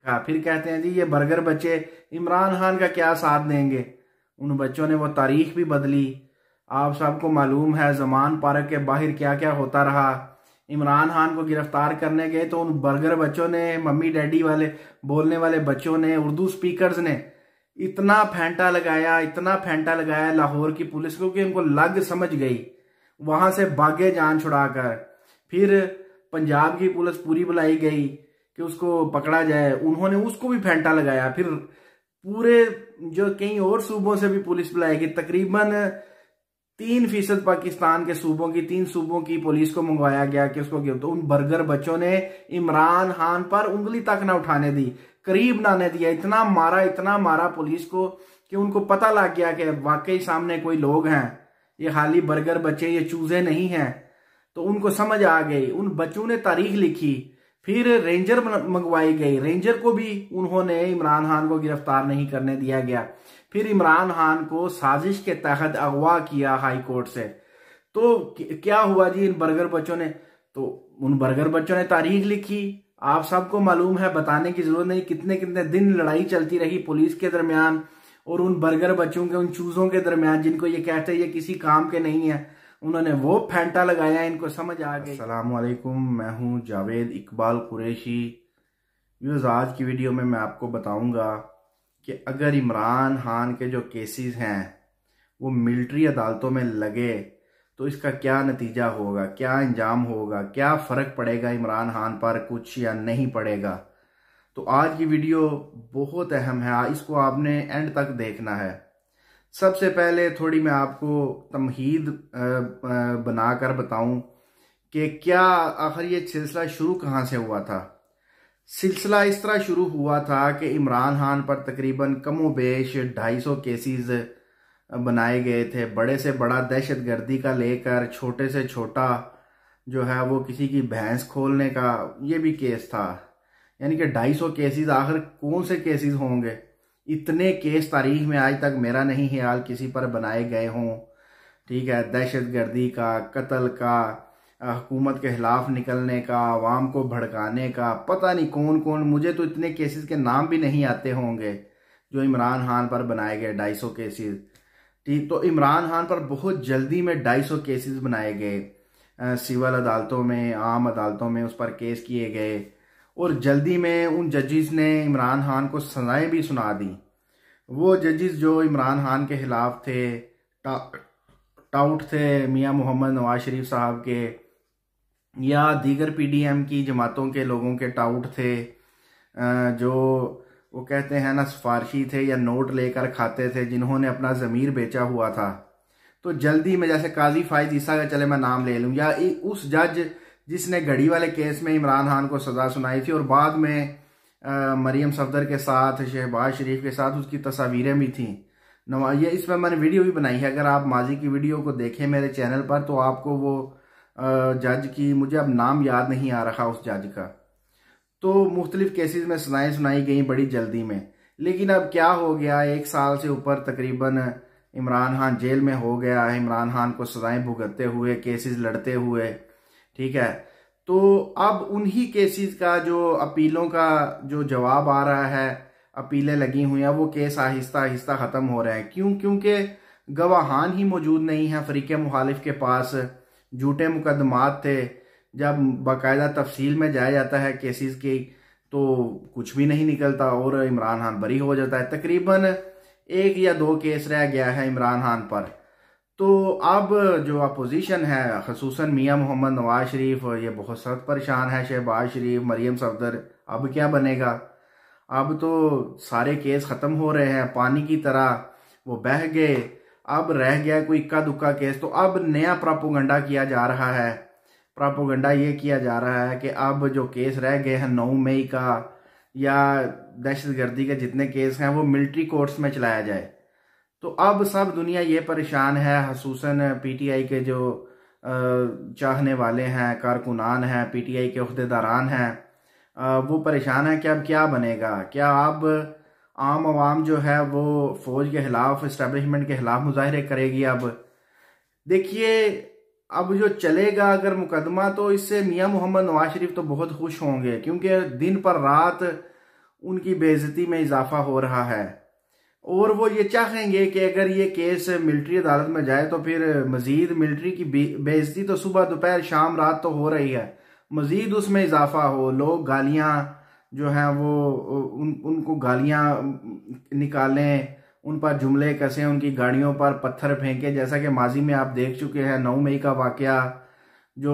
फिर कहते हैं जी ये बर्गर बच्चे इमरान खान का क्या साथ देंगे। उन बच्चों ने वो तारीख भी बदली। आप सबको मालूम है जमान पार्क के बाहर क्या क्या होता रहा। इमरान खान को गिरफ्तार करने गए तो उन बर्गर बच्चों ने, मम्मी डैडी वाले बोलने वाले बच्चों ने, उर्दू स्पीकर्स ने इतना फेंटा लगाया, इतना फेंटा लगाया लाहौर की पुलिस को कि उनको लग समझ गई। वहां से भागे जान छुड़ाकर। फिर पंजाब की पुलिस पूरी बुलाई गई कि उसको पकड़ा जाए, उन्होंने उसको भी फेंटा लगाया। फिर पूरे जो कई और सूबों से भी पुलिस बुलाई गई, तकरीबन 3% पाकिस्तान के सूबों की, 3 सूबों की पुलिस को मंगवाया गया कि उसको गिरफ्तार। तो उन बर्गर बच्चों ने इमरान खान पर उंगली तक ना उठाने दी, करीब ना आने दिया। इतना मारा पुलिस को कि उनको पता लग गया कि वाकई सामने कोई लोग हैं, ये खाली बर्गर बच्चे, ये चूजे नहीं हैं। तो उनको समझ आ गई। उन बच्चों ने तारीख लिखी। फिर रेंजर मंगवाई गई, रेंजर को भी उन्होंने इमरान खान को गिरफ्तार नहीं करने दिया गया। फिर इमरान खान को साजिश के तहत अगवा किया हाई कोर्ट से। तो क्या हुआ जी, इन बर्गर बच्चों ने, तो उन बर्गर बच्चों ने तारीख लिखी। आप सबको मालूम है, बताने की जरूरत नहीं, कितने कितने दिन लड़ाई चलती रही पुलिस के दरमियान और उन बर्गर बच्चों के, उन चूजों के दरमियान, जिनको ये कहते हैं ये किसी काम के नहीं है। उन्होंने वो फेंटा लगाया, इनको समझ आ गई। अस्सलाम वालेकुम, मैं हूं जावेद इकबाल कुरैशी। व्यूअर्स, आज की वीडियो में मैं आपको बताऊंगा कि अगर इमरान खान के जो केसेस हैं वो मिलिट्री अदालतों में लगे तो इसका क्या नतीजा होगा, क्या अंजाम होगा, क्या फ़र्क पड़ेगा इमरान खान पर कुछ या नहीं पड़ेगा। तो आज की वीडियो बहुत अहम है, इसको आपने एंड तक देखना है। सबसे पहले थोड़ी मैं आपको तमहीद बनाकर बताऊं कि क्या आखिर ये सिलसिला शुरू कहाँ से हुआ था। सिलसिला इस तरह शुरू हुआ था कि इमरान खान पर तकरीबन कमोबेश 250 केसेस बनाए गए थे। बड़े से बड़ा दहशतगर्दी का लेकर छोटे से छोटा जो है वो किसी की भैंस खोलने का ये भी केस था। यानी कि 250 केसेस, आखिर कौन से केसेस होंगे। इतने केस तारीख में आज तक मेरा नहीं ख्याल किसी पर बनाए गए हों। ठीक है, दहशतगर्दी का, कत्ल का, हुकूमत के खिलाफ निकलने का, आवाम को भड़काने का, पता नहीं कौन कौन, मुझे तो इतने केसेस के नाम भी नहीं आते होंगे जो इमरान खान पर बनाए गए 250 केसेस। ठीक, तो इमरान खान पर बहुत जल्दी में 250 केसेस बनाए गए। सिविल अदालतों में, आम अदालतों में उस पर केस किए गए और जल्दी में उन जजेस ने इमरान खान को सजाएं भी सुना दी। वो जजेस जो इमरान खान के खिलाफ थे, टाउट थे मियां मोहम्मद नवाज शरीफ साहब के या दीगर पीडीएम की जमातों के लोगों के टाउट थे, जो वो कहते हैं ना सिफारशी थे या नोट लेकर खाते थे, जिन्होंने अपना ज़मीर बेचा हुआ था। तो जल्दी में, जैसे काजी फाइज ईसा का, चले मैं नाम ले लूँ, या उस जज जिसने घड़ी वाले केस में इमरान खान को सज़ा सुनाई थी और बाद में मरियम सफदर के साथ, शहबाज शरीफ के साथ उसकी तस्वीरें भी थी। ये इसमें मैंने वीडियो भी बनाई है, अगर आप माजी की वीडियो को देखें मेरे चैनल पर तो आपको वो जज की, मुझे अब नाम याद नहीं आ रहा उस जज का। तो मुख्तलिफ केसेस में सजाएं सुनाई गई बड़ी जल्दी में। लेकिन अब क्या हो गया, 1 साल से ऊपर तकरीबन इमरान खान जेल में हो गया है। इमरान खान को सजाएं भुगतते हुए, केसेस लड़ते हुए। ठीक है, तो अब उन्हीं केसेस का जो अपीलों का जो जवाब आ रहा है, अपीलें लगी हुई हैं, वो केस आहिस्ता आहिस्ता ख़त्म हो रहे हैं। क्यों? क्योंकि गवाहान ही मौजूद नहीं है फ़रीक़े मुखालिफ के पास। झूठे मुकदमात थे। जब बाकायदा तफसील में जाया जाता है केसेस की तो कुछ भी नहीं निकलता और इमरान खान बरी हो जाता है। तकरीबन 1 या 2 केस रह गया है इमरान खान पर। तो अब जो अपोजिशन है, खसूसन मियां मोहम्मद नवाज शरीफ, ये बहुत सख्त परेशान है। शहबाज शरीफ, मरियम सफदर, अब क्या बनेगा। अब तो सारे केस ख़त्म हो रहे हैं, पानी की तरह वो बह गए। अब रह गया कोई इक्का दुक्का केस। तो अब नया प्रोपेगेंडा किया जा रहा है। प्रोपेगेंडा ये किया जा रहा है कि अब जो केस रह गए हैं 9 मई का या दहशतगर्दी के जितने केस हैं वो मिलिट्री कोर्ट्स में चलाया जाए। तो अब सब दुनिया ये परेशान है, खसूसन पीटीआई के जो चाहने वाले हैं, कारकुनान हैं, पीटीआई के अहदेदारान हैं, वो परेशान है कि अब क्या बनेगा। क्या अब आम आवाम जो है वो फौज के खिलाफ, इस्टेब्लिशमेंट के खिलाफ मुजाहरे करेगी। अब देखिए, अब जो चलेगा अगर मुकदमा, तो इससे मियां मोहम्मद नवाज शरीफ तो बहुत खुश होंगे, क्योंकि दिन पर रात उनकी बेइज्जती में इजाफा हो रहा है। और वो ये चाहेंगे कि अगर ये केस मिलिट्री अदालत में जाए तो फिर मजीद मिलिट्री की बेइज्जती तो सुबह दोपहर शाम रात तो हो रही है, मजीद उसमें इजाफा हो, लोग गालियां जो हैं वो उनको गालियां निकालें, उन पर जुमले कसें, उनकी गाड़ियों पर पत्थर फेंके, जैसा कि माजी में आप देख चुके हैं 9 मई का वाकया जो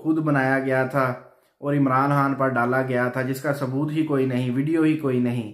खुद बनाया गया था और इमरान खान पर डाला गया था, जिसका सबूत ही कोई नहीं, वीडियो ही कोई नहीं।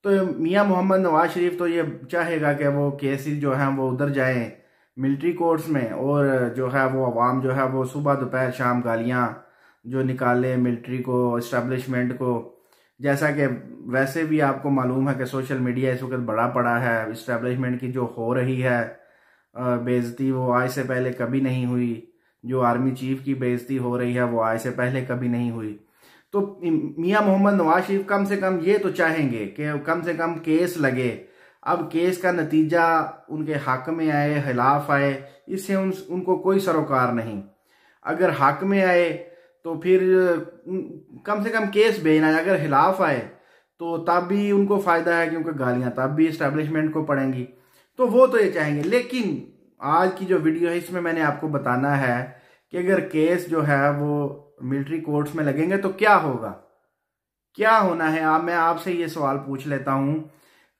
तो मियां मोहम्मद नवाज शरीफ तो ये चाहेगा कि वो केसेस जो हैं वो उधर जाएं मिलिट्री कोर्ट्स में, और जो है वो अवाम जो है वो सुबह दोपहर शाम गालियां जो निकाले मिलिट्री को, इस्टेब्लिशमेंट को। जैसा कि वैसे भी आपको मालूम है कि सोशल मीडिया इस वक्त बड़ा पड़ा है, इस्टेब्लिशमेंट की जो हो रही है बेइज्जती वो आज से पहले कभी नहीं हुई, जो आर्मी चीफ की बेइज्जती हो रही है वो आज से पहले कभी नहीं हुई। तो मियां मोहम्मद नवाज शरीफ कम से कम ये तो चाहेंगे कि कम से कम केस लगे। अब केस का नतीजा उनके हक में आए, खिलाफ आए, इससे उनको कोई सरोकार नहीं। अगर हक में आए तो फिर कम से कम केस बेन आए, अगर खिलाफ आए तो तब भी उनको फायदा है, क्योंकि गालियां तब भी इस्टेब्लिशमेंट को पड़ेंगी। तो वो तो ये चाहेंगे। लेकिन आज की जो वीडियो है इसमें मैंने आपको बताना है कि अगर केस जो है वो मिलिट्री कोर्ट्स में लगेंगे तो क्या होगा, क्या होना है। मैं आपसे ये सवाल पूछ लेता हूं।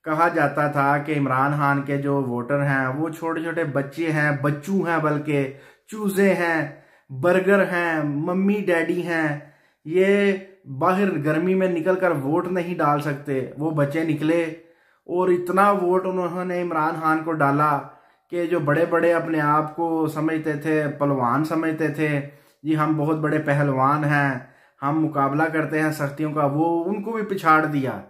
कहा जाता था कि इमरान खान के जो वोटर हैं वो छोटे छोटे बच्चे हैं, बच्चू हैं, बल्कि चूजे हैं, बर्गर हैं, मम्मी डैडी हैं, ये बाहर गर्मी में निकलकर वोट नहीं डाल सकते। वो बच्चे निकले और इतना वोट उन्होंने इमरान खान को डाला कि जो बड़े बड़े अपने आप को समझते थे, पहलवान समझते थे, जी हम बहुत बड़े पहलवान हैं, हम मुकाबला करते हैं सख्तियों का, वो उनको भी पिछाड़ दिया।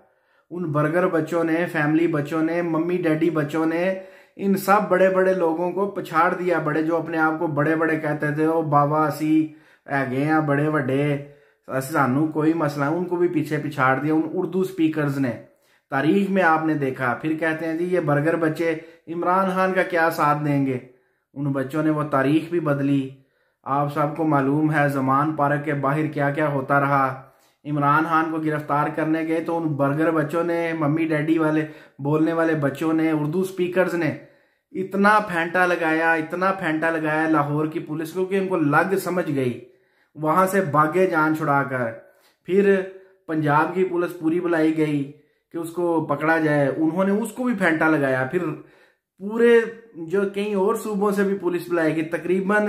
उन बर्गर बच्चों ने, फैमिली बच्चों ने, मम्मी डैडी बच्चों ने इन सब बड़े बड़े लोगों को पछाड़ दिया। बड़े जो अपने आप को बड़े बड़े कहते थे, ओ बाबा असी है हैं बड़े बड़े, सानू कोई मसला, उनको भी पीछे पिछाड़ दिया उन उर्दू स्पीकर्स ने। तारीख में आपने देखा, फिर कहते हैं जी ये बर्गर बच्चे इमरान खान का क्या साथ देंगे। उन बच्चों ने वो तारीख भी बदली। आप सबको मालूम है जमान पार्क के बाहर क्या क्या होता रहा। इमरान खान को गिरफ्तार करने गए तो उन बर्गर बच्चों ने, मम्मी डैडी वाले बोलने वाले बच्चों ने, उर्दू स्पीकर्स ने इतना फेंटा लगाया, इतना फेंटा लगाया लाहौर की पुलिस को कि उनको लग समझ गई, वहां से भागे जान छुड़ाकर। फिर पंजाब की पुलिस पूरी बुलाई गई कि उसको पकड़ा जाए, उन्होंने उसको भी फेंटा लगाया। फिर पूरे जो कई और सूबों से भी पुलिस बुलाई गई, तकरीबन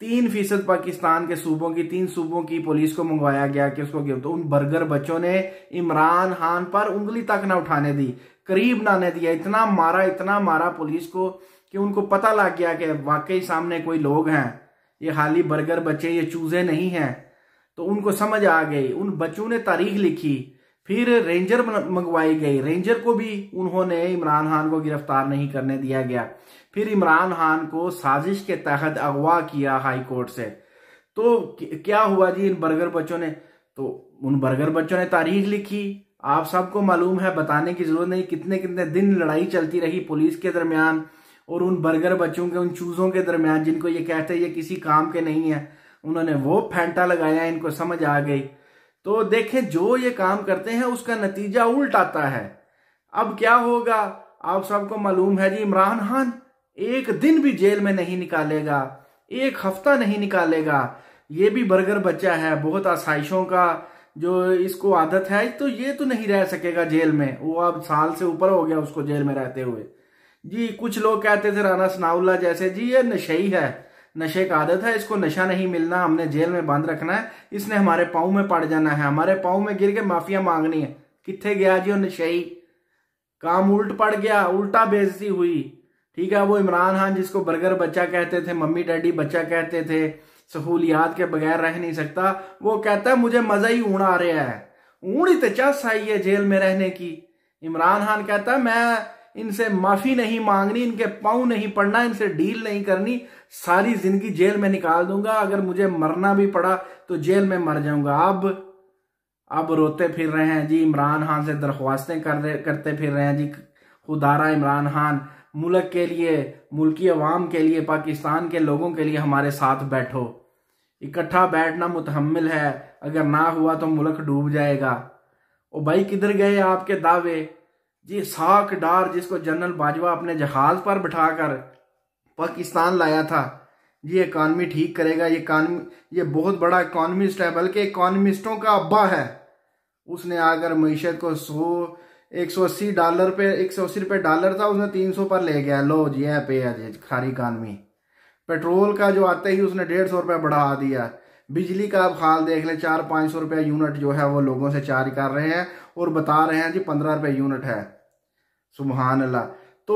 3% पाकिस्तान के सूबों की, 3 सूबों की पुलिस को मंगवाया गया कि उसको गिरफ्तार। तो उन बर्गर बच्चों ने इमरान खान पर उंगली तक ना उठाने दी, करीब ना आने दिया। इतना मारा पुलिस को कि उनको पता लग गया कि वाकई सामने कोई लोग हैं, ये खाली बर्गर बच्चे, ये चूजे नहीं हैं। तो उनको समझ आ गई। उन बच्चों ने तारीख लिखी, फिर रेंजर मंगवाई गई, रेंजर को भी उन्होंने इमरान खान को गिरफ्तार नहीं करने दिया गया। फिर इमरान खान को साजिश के तहत अगवा किया हाई कोर्ट से। तो क्या हुआ जी, इन बर्गर बच्चों ने, तो उन बर्गर बच्चों ने तारीख लिखी। आप सबको मालूम है, बताने की जरूरत नहीं, कितने कितने दिन लड़ाई चलती रही पुलिस के दरमियान और उन बर्गर बच्चों के, उन चूजों के दरमियान, जिनको ये कहते हैं ये किसी काम के नहीं है। उन्होंने वो फेंटा लगाया, इनको समझ आ गई। तो देखें, जो ये काम करते हैं उसका नतीजा उल्ट आता है। अब क्या होगा आप सबको मालूम है जी, इमरान खान एक दिन भी जेल में नहीं निकालेगा, एक हफ्ता नहीं निकालेगा। ये भी बर्गर बच्चा है, बहुत आसाइशों का जो इसको आदत है, तो ये तो नहीं रह सकेगा जेल में। वो अब साल से ऊपर हो गया उसको जेल में रहते हुए। जी कुछ लोग कहते थे राना सनाउल्लाह जैसे, जी ये नशेई है, नशे का आदत है, इसको नशा नहीं मिलना, हमने जेल में बंद रखना है, इसने हमारे पाँव में पड़ जाना है, हमारे पाँव में गिर के माफिया मांगनी है। किथे गया जी वो नशेई, काम उल्ट पड़ गया, उल्टा बेइज्जती हुई। ठीक है, वो इमरान खान जिसको बर्गर बच्चा कहते थे, मम्मी डैडी बच्चा कहते थे, सहूलियात के बगैर रह नहीं सकता, वो कहता है मुझे मजा ही ऊँड़ आ रहा है, ऊँड़ ही तो चस आई है जेल में रहने की। इमरान खान कहता है मैं इनसे माफी नहीं मांगनी, इनके पाँव नहीं पड़ना, इनसे डील नहीं करनी, सारी जिंदगी जेल में निकाल दूंगा, अगर मुझे मरना भी पड़ा तो जेल में मर जाऊंगा। अब रोते फिर रहे हैं जी, इमरान खान से दरख्वास्तें करते फिर रहे हैं जी, खुदारा इमरान खान मुल्क के लिए, मुल्की अवाम के लिए, पाकिस्तान के लोगों के लिए हमारे साथ बैठो। इकट्ठा बैठना मुतहम्मिल है, अगर ना हुआ तो मुल्क डूब जाएगा। ओ भाई किधर गए आपके दावे? जी साख डार जिसको जनरल बाजवा अपने जहाज पर बिठाकर पाकिस्तान लाया था, ये इकॉनमी ठीक करेगा, ये बहुत बड़ा इकॉनमिस्ट है, बल्कि इकॉनमिस्टों का अब्बा है। उसने आकर मीशत को $180 पे, $180 था, उसने 300 पर ले गया। लो जी है पे है खारी इकॉनमी। पेट्रोल का जो आते ही उसने $150 बढ़ा दिया। बिजली का आप हाल देख लें, 400-500 रुपया यूनिट जो है वो लोगों से चार्ज कर रहे हैं और बता रहे हैं जी 15 रुपये यूनिट है। सुभान अल्लाह। तो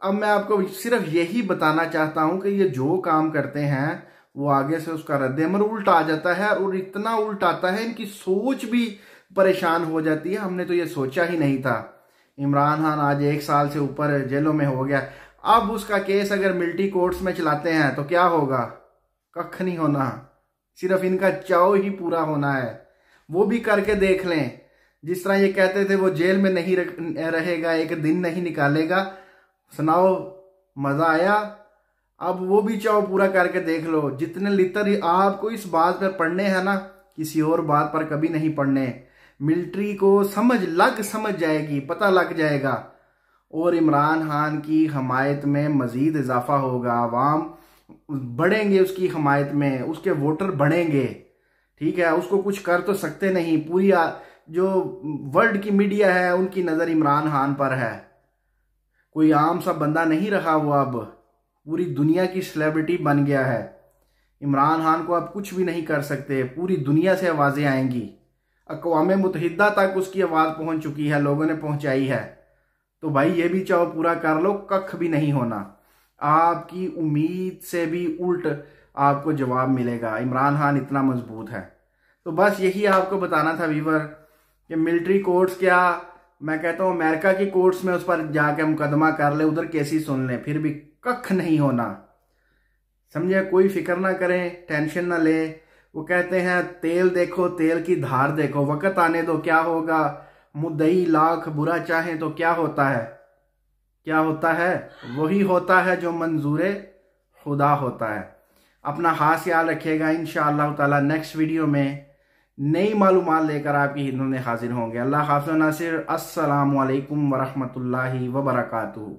अब मैं आपको सिर्फ यही बताना चाहता हूं कि ये जो काम करते हैं वो आगे से उसका रद्द-ए-अमल उल्टा आ जाता है, और इतना उल्टा आता है इनकी सोच भी परेशान हो जाती है। हमने तो ये सोचा ही नहीं था। इमरान खान आज 1 साल से ऊपर जेलों में हो गया। अब उसका केस अगर मिलिट्री कोर्ट्स में चलाते हैं तो क्या होगा? कख नहीं होना, सिर्फ इनका चाव ही पूरा होना है। वो भी करके देख लें। जिस तरह ये कहते थे वो जेल में नहीं रहेगा, एक दिन नहीं निकालेगा, सुनाओ मजा आया? अब वो भी चाव पूरा करके देख लो। जितने लितर आपको इस बात पर पढ़ने हैं ना, किसी और बात पर कभी नहीं पढ़ने। मिलिट्री को समझ जाएगी, पता लग जाएगा, और इमरान खान की हमायत में मजीद इजाफा होगा। आवाम बढ़ेंगे उसकी हमायत में, उसके वोटर बढ़ेंगे। ठीक है, उसको कुछ कर तो सकते नहीं। पूरी जो वर्ल्ड की मीडिया है उनकी नजर इमरान खान पर है। कोई आम सा बंदा नहीं रहा वो, अब पूरी दुनिया की सेलिब्रिटी बन गया है। इमरान खान को अब कुछ भी नहीं कर सकते। पूरी दुनिया से आवाजें आएंगी, अक़वाम मुत्तहिदा तक उसकी आवाज पहुंच चुकी है, लोगों ने पहुंचाई है। तो भाई ये भी चाहो पूरा कर लो, कख भी नहीं होना। आपकी उम्मीद से भी उल्ट आपको जवाब मिलेगा। इमरान खान इतना मजबूत है। तो बस यही आपको बताना था व्यूअर कि मिलिट्री कोर्ट्स क्या, मैं कहता हूँ अमेरिका की कोर्ट्स में उस पर जाके मुकदमा कर ले, उधर केसेस सुन ले, फिर भी कख नहीं होना। समझे? कोई फिक्र ना करें, टेंशन ना ले। वो कहते हैं तेल देखो तेल की धार देखो, वक्त आने दो क्या होगा। मुद्दई लाख बुरा चाहे तो क्या होता है? क्या होता है? वही होता है जो मंजूरे खुदा होता है। अपना खास ख्याल रखिएगा। इंशाअल्लाह ताला नेक्स्ट वीडियो में नई मालूमात लेकर आपकी खिदमत में हाजिर होंगे। अल्लाह हाफ़िज़ नासिर। अस्सलामु अलैकुम वरहमतुल्लाहि वबरकातुहू।